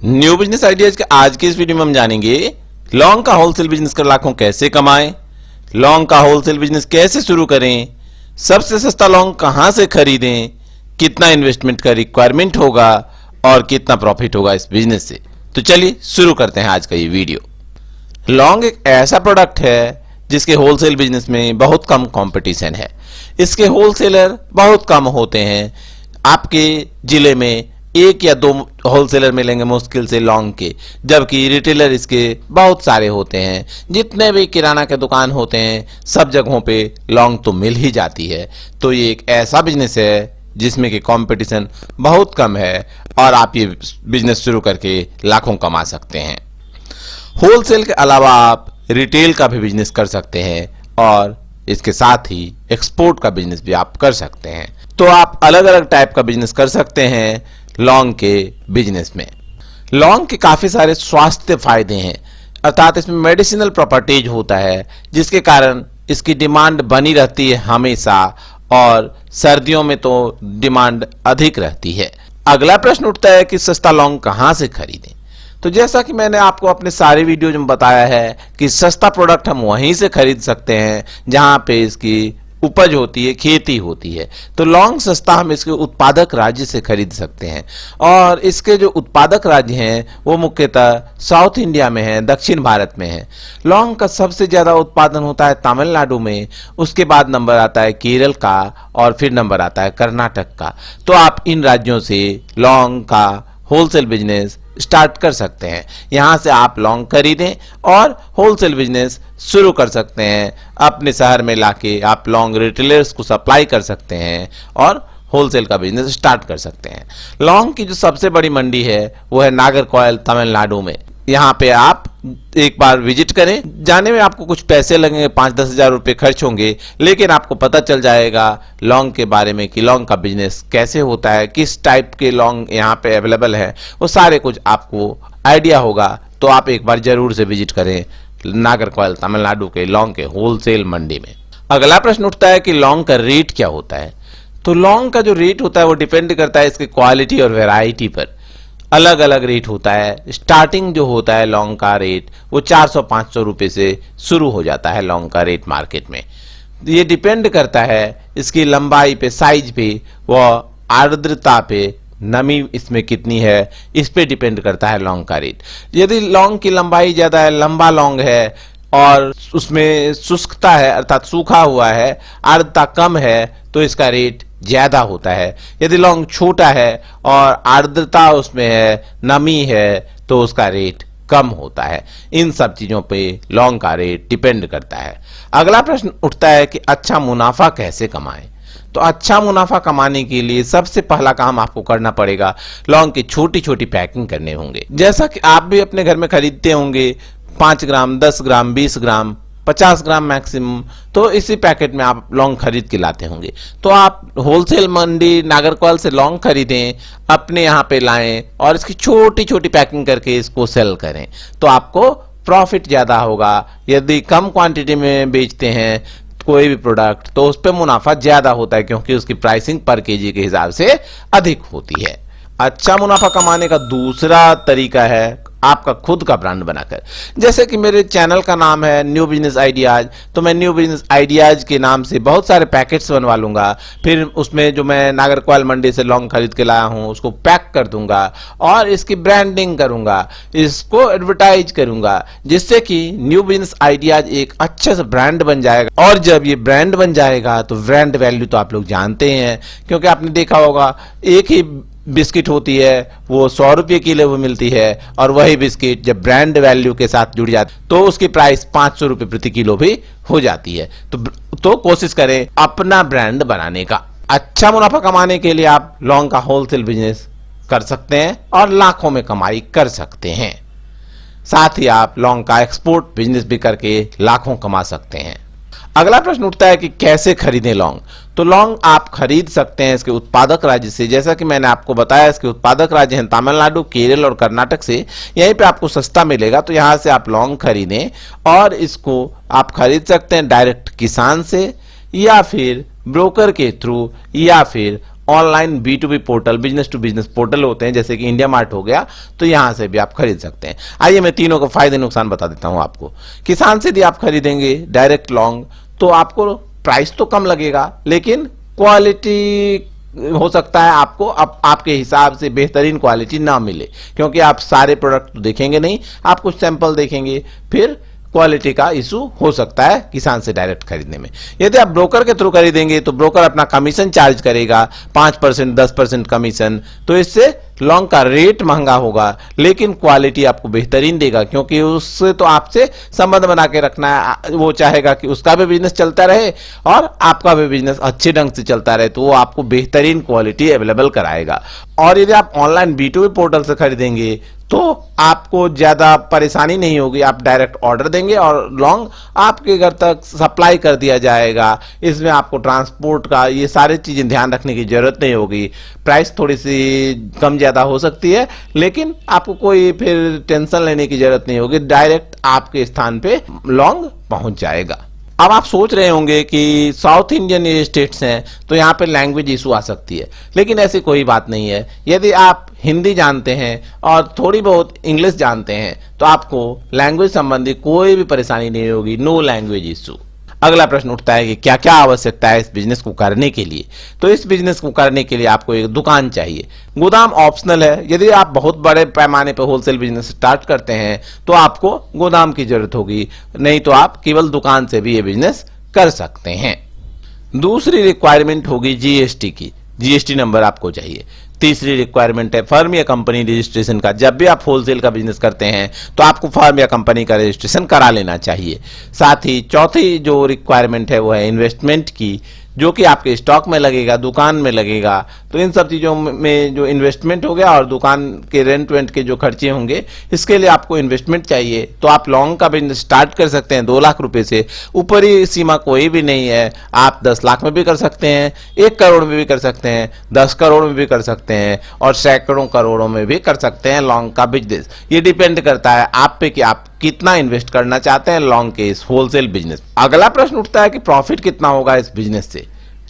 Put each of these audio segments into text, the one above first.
New business ideas के आज के इस वीडियो में हम जानेंगे लौंग का होलसेल बिजनेस कर लाखों कैसे कमाएं, लौंग का होलसेल बिजनेस कैसे शुरू करें, सबसे सस्ता लौंग कहां से खरीदें, कितना इन्वेस्टमेंट का रिक्वायरमेंट होगा और कितना प्रॉफिट होगा इस बिजनेस से। तो चलिए शुरू करते हैं आज का ये वीडियो। लौंग एक ऐसा प्रोडक्ट है जिसके होलसेल बिजनेस में बहुत कम कंपटीशन है। इसके होलसेलर बहुत कम होते हैं। आपके जिले में एक या दो होलसेलर मिलेंगे मुश्किल से लौंग के, जबकि रिटेलर इसके बहुत सारे होते हैं। जितने भी किराना के दुकान होते हैं सब जगहों पे लौंग तो मिल ही जाती है। तो ये एक ऐसा बिजनेस है जिसमें कि कंपटीशन बहुत कम है और आप ये बिजनेस शुरू करके लाखों कमा सकते हैं। होलसेल के अलावा आप रिटेल का भी बिजनेस कर सकते हैं और इसके साथ ही एक्सपोर्ट का बिजनेस भी आप कर सकते हैं। तो आप अलग अलग टाइप का बिजनेस कर सकते हैं लौंग के बिजनेस में। लौंग के काफी सारे स्वास्थ्य फायदे हैं, अर्थात इसमें मेडिसिनल प्रॉपर्टीज होता है जिसके कारण इसकी डिमांड बनी रहती है हमेशा, और सर्दियों में तो डिमांड अधिक रहती है। अगला प्रश्न उठता है कि सस्ता लौंग कहां से खरीदें। तो जैसा कि मैंने आपको अपने सारे वीडियो में बताया है कि सस्ता प्रोडक्ट हम वहीं से खरीद सकते हैं जहां पे इसकी उपज होती है, खेती होती है। तो लौंग सस्ता हम इसके उत्पादक राज्य से खरीद सकते हैं, और इसके जो उत्पादक राज्य हैं वो मुख्यतः साउथ इंडिया में है, दक्षिण भारत में है। लौंग का सबसे ज्यादा उत्पादन होता है तमिलनाडु में, उसके बाद नंबर आता है केरल का और फिर नंबर आता है कर्नाटक का। तो आप इन राज्यों से लौंग का होलसेल बिजनेस स्टार्ट कर सकते हैं। यहां से आप लौंग खरीदें और होलसेल बिजनेस शुरू कर सकते हैं। अपने शहर में लाके आप लौंग रिटेलर्स को सप्लाई कर सकते हैं और होलसेल का बिजनेस स्टार्ट कर सकते हैं। लौंग की जो सबसे बड़ी मंडी है वो है नागरकोइल, तमिलनाडु में। यहां पे आप एक बार विजिट करें। जाने में आपको कुछ पैसे लगेंगे, 5-10 हजार रुपये खर्च होंगे, लेकिन आपको पता चल जाएगा लौंग के बारे में कि लौंग का बिजनेस कैसे होता है, किस टाइप के लौंग यहाँ पे अवेलेबल है, वो सारे कुछ आपको आइडिया होगा। तो आप एक बार जरूर से विजिट करें नागरकोइल, तमिलनाडु के लौंग के होलसेल मंडी में। अगला प्रश्न उठता है कि लौंग का रेट क्या होता है। तो लौंग का जो रेट होता है वो डिपेंड करता है इसकी क्वालिटी और वेराइटी पर। अलग अलग रेट होता है। स्टार्टिंग जो होता है लौंग का रेट वो 400-500 रुपए से शुरू हो जाता है लौंग का रेट मार्केट में। ये डिपेंड करता है इसकी लंबाई पे, साइज पे, व आर्द्रता पे, नमी इसमें कितनी है, इस पे डिपेंड करता है लौंग का रेट। यदि लौंग की लंबाई ज्यादा है, लंबा लौंग है और उसमें शुष्कता है अर्थात सूखा हुआ है, आर्द्रता कम है, तो इसका रेट ज्यादा होता है। यदि लौंग छोटा है और आर्द्रता उसमें है, नमी है, तो उसका रेट कम होता है। इन सब चीजों पे लौंग का रेट डिपेंड करता है। अगला प्रश्न उठता है कि अच्छा मुनाफा कैसे कमाएं। तो अच्छा मुनाफा कमाने के लिए सबसे पहला काम आपको करना पड़ेगा, लौंग की छोटी छोटी पैकिंग करने होंगे। जैसा कि आप भी अपने घर में खरीदते होंगे 5 ग्राम, 10 ग्राम, 20 ग्राम, 50 ग्राम मैक्सिमम, तो इसी पैकेट में आप लौंग खरीद के लाते होंगे। तो आप होलसेल मंडी नागरकोइल से लौंग खरीदें, अपने यहाँ पे लाएं और इसकी छोटी छोटी पैकिंग करके इसको सेल करें, तो आपको प्रॉफिट ज्यादा होगा। यदि कम क्वांटिटी में बेचते हैं कोई भी प्रोडक्ट तो उस पर मुनाफा ज्यादा होता है, क्योंकि उसकी प्राइसिंग पर केजी के हिसाब से अधिक होती है। अच्छा मुनाफा कमाने का दूसरा तरीका है आपका खुद का ब्रांड बनाकर। जैसे कि मेरे चैनल का नाम है न्यू बिजनेस आइडियाज, तो मैं न्यू बिजनेस आइडियाज के नाम से बहुत सारे पैकेट्स बनवा लूंगा। फिर उसमें जो मैं नागरकोइल मंडी से लौंग खरीद के लाया हूं उसको पैक कर दूंगा और इसकी ब्रांडिंग करूंगा, इसको एडवर्टाइज करूंगा, जिससे कि न्यू बिजनेस आइडियाज एक अच्छे से ब्रांड बन जाएगा। और जब ये ब्रांड बन जाएगा तो ब्रांड वैल्यू तो आप लोग जानते हैं, क्योंकि आपने देखा होगा एक ही बिस्किट होती है वो 100 रुपये किलो वो मिलती है, और वही बिस्किट जब ब्रांड वैल्यू के साथ जुड़ जाती तो उसकी प्राइस 500 रुपये प्रति किलो भी हो जाती है। तो कोशिश करें अपना ब्रांड बनाने का। अच्छा मुनाफा कमाने के लिए आप लौंग का होलसेल बिजनेस कर सकते हैं और लाखों में कमाई कर सकते हैं। साथ ही आप लौंग का एक्सपोर्ट बिजनेस भी करके लाखों कमा सकते हैं। अगला प्रश्न उठता है कि कैसे खरीदें लौंग। तो लौंग आप खरीद सकते हैं इसके उत्पादक राज्य से। जैसा कि मैंने आपको बताया इसके उत्पादक राज्य हैं तमिलनाडु, केरल और कर्नाटक से। यहीं पे आपको सस्ता मिलेगा, तो यहां से आप लौंग खरीदें और इसको आप खरीद सकते हैं डायरेक्ट किसान से, या फिर ब्रोकर के थ्रू, या फिर online B2B portal, business to business portal होते हैं, जैसे कि इंडिया मार्ट हो गया, तो यहां से भी आप खरीद सकते हैं। आइए मैं तीनों के फायदे नुकसान बता देता हूं आपको। किसान से यदि आप खरीदेंगे डायरेक्ट लॉन्ग, तो आपको प्राइस तो कम लगेगा, लेकिन क्वालिटी हो सकता है आपको आपके हिसाब से बेहतरीन क्वालिटी ना मिले, क्योंकि आप सारे प्रोडक्ट तो देखेंगे नहीं, आप कुछ सैंपल देखेंगे, फिर क्वालिटी का इशू हो सकता है किसान से डायरेक्ट खरीदने में। यदि आप ब्रोकर के थ्रू खरीदेंगे तो ब्रोकर अपना कमीशन चार्ज करेगा 5%, 10% कमीशन, तो इससे लॉन्ग का रेट महंगा होगा, लेकिन क्वालिटी आपको बेहतरीन देगा, क्योंकि उससे तो आपसे संबंध बना के रखना है। वो चाहेगा कि उसका भी बिजनेस चलता रहे और आपका भी बिजनेस अच्छे ढंग से चलता रहे, तो वो आपको बेहतरीन क्वालिटी अवेलेबल कराएगा। और यदि आप ऑनलाइन B2B पोर्टल से खरीदेंगे तो आपको ज्यादा परेशानी नहीं होगी, आप डायरेक्ट ऑर्डर देंगे और लॉन्ग आपके घर तक सप्लाई कर दिया जाएगा। इसमें आपको ट्रांसपोर्ट का ये सारी चीजें ध्यान रखने की जरूरत नहीं होगी। प्राइस थोड़ी सी कम ज्यादा हो सकती है, लेकिन आपको कोई फिर टेंशन लेने की जरूरत नहीं होगी, डायरेक्ट आपके स्थान पे लॉन्ग पहुंच जाएगा। अब आप सोच रहे होंगे कि साउथ इंडियन ये स्टेट्स हैं तो यहाँ पे लैंग्वेज इशू आ सकती है, लेकिन ऐसी कोई बात नहीं है। यदि आप हिंदी जानते हैं और थोड़ी बहुत इंग्लिश जानते हैं तो आपको लैंग्वेज संबंधी कोई भी परेशानी नहीं होगी, नो लैंग्वेज इशू। अगला प्रश्न उठता है कि क्या क्या आवश्यकता है इस बिजनेस को करने के लिए। तो इस बिजनेस को करने के लिए आपको एक दुकान चाहिए, गोदाम ऑप्शनल है। यदि आप बहुत बड़े पैमाने पर होलसेल बिजनेस स्टार्ट करते हैं तो आपको गोदाम की जरूरत होगी, नहीं तो आप केवल दुकान से भी ये बिजनेस कर सकते हैं। दूसरी रिक्वायरमेंट होगी जीएसटी की, जीएसटी नंबर आपको चाहिए। तीसरी रिक्वायरमेंट है फर्म या कंपनी रजिस्ट्रेशन का। जब भी आप होलसेल का बिजनेस करते हैं तो आपको फर्म या कंपनी का रजिस्ट्रेशन करा लेना चाहिए। साथ ही चौथी जो रिक्वायरमेंट है वो है इन्वेस्टमेंट की, जो कि आपके स्टॉक में लगेगा, दुकान में लगेगा। तो इन सब चीजों में जो इन्वेस्टमेंट हो गया और दुकान के रेंट वेंट के जो खर्चे होंगे, इसके लिए आपको इन्वेस्टमेंट चाहिए। तो आप लॉन्ग का बिजनेस स्टार्ट कर सकते हैं 2 लाख रुपए से, ऊपरी सीमा कोई भी नहीं है। आप 10 लाख में भी कर सकते हैं, 1 करोड़ में भी कर सकते हैं, 10 करोड़ में भी कर सकते हैं और सैकड़ों करोड़ों में भी कर सकते हैं लॉन्ग का बिजनेस। ये डिपेंड करता है आप पे कि आप कितना इन्वेस्ट करना चाहते हैं लॉन्ग के इस होलसेल बिजनेस। अगला प्रश्न उठता है कि प्रॉफिट कितना होगा इस बिजनेस से।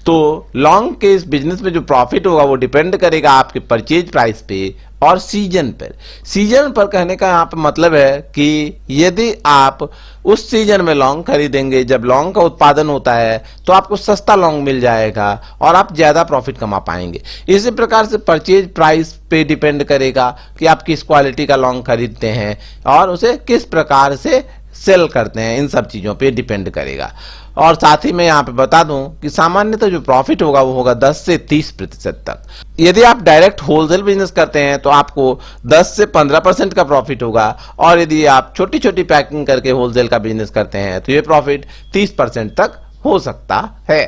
तो लॉन्ग के इस बिजनेस में जो प्रॉफिट होगा वो डिपेंड करेगा आपके परचेज प्राइस पे और सीजन पर। सीजन पर कहने का यहाँ पे मतलब है कि यदि आप उस सीजन में लौंग खरीदेंगे जब लौंग का उत्पादन होता है तो आपको सस्ता लौंग मिल जाएगा और आप ज्यादा प्रॉफिट कमा पाएंगे। इसी प्रकार से परचेज प्राइस पे डिपेंड करेगा कि आप किस क्वालिटी का लौंग खरीदते हैं और उसे किस प्रकार से सेल करते हैं, इन सब चीजों पे डिपेंड करेगा। और साथ ही मैं यहाँ पे बता दूं कि सामान्यतः जो प्रॉफिट होगा वो होगा 10 से 30% तक। यदि आप डायरेक्ट होलसेल बिजनेस करते हैं तो आपको 10 से 15% का प्रॉफिट होगा और यदि आप छोटी छोटी पैकिंग करके होलसेल का बिजनेस करते हैं तो ये प्रॉफिट 30% तक हो सकता है।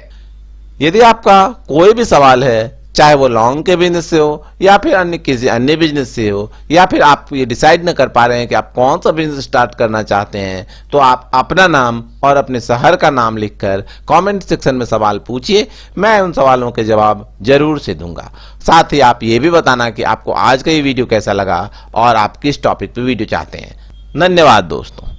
यदि आपका कोई भी सवाल है, चाहे वो लॉन्ग के बिजनेस से हो या फिर अन्य किसी अन्य बिजनेस से हो, या फिर आप ये डिसाइड न कर पा रहे हैं कि आप कौन सा बिजनेस स्टार्ट करना चाहते हैं, तो आप अपना नाम और अपने शहर का नाम लिखकर कमेंट सेक्शन में सवाल पूछिए, मैं उन सवालों के जवाब जरूर से दूंगा। साथ ही आप ये भी बताना कि आपको आज का ये वीडियो कैसा लगा और आप किस टॉपिक पे वीडियो चाहते हैं। धन्यवाद दोस्तों।